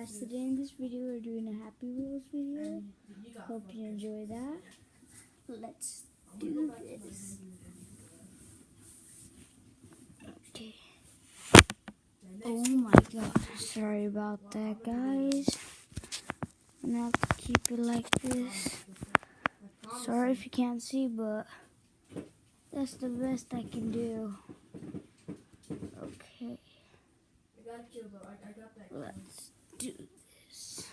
guys, today in this video we're doing a Happy Wheels video. Hope you enjoy that. Let's do this. Okay. Oh my god, sorry about that, guys. I'm gonna have to keep it like this. Sorry if you can't see, but that's the best I can do. Okay. Let's do this.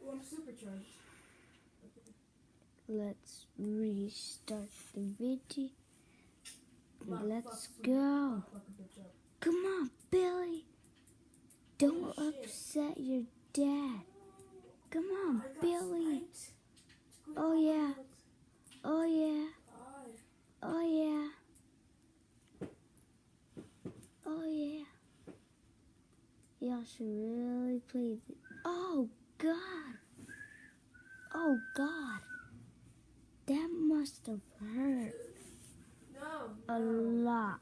Oh, I'm supercharged. Let's restart the video. Let's go. Come on, Billy. Don't upset your dad. Come on, Billy. Oh yeah. Oh yeah. Oh yeah. Oh yeah. Y'all should really play this. Oh God. Oh God. That must have hurt a lot.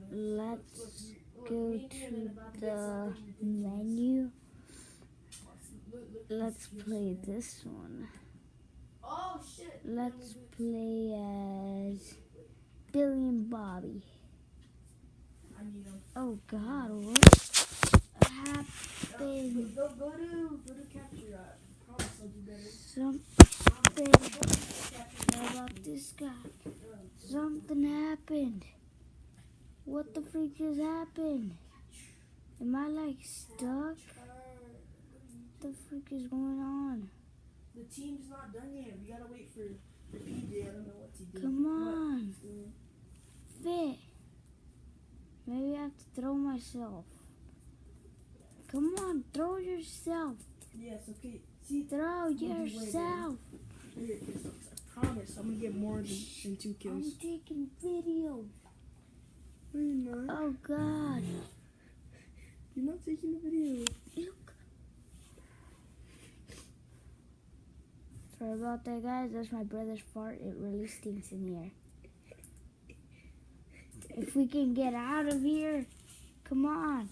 Let's go to the menu. Let's play this one. Let's play as Billy and Bobby. Oh God, what happened? Go to capture. I promise I'll do better. Something. How about this guy? Something happened. What the freak just happened? Am I like stuck? What the freak is going on? The team's not done yet. We gotta wait for PJ. I don't know what to do. Come on. Fit. Maybe I have to throw myself. Come on, throw yourself. Yes, okay. See, Throw yourself. Here, I promise I'm gonna get more than 2 kills. I'm taking video. No, you're not. Oh God. You're not taking the video. Look. Sorry about that, guys. That's my brother's fart. It really stinks in here. If we can get out of here, come on.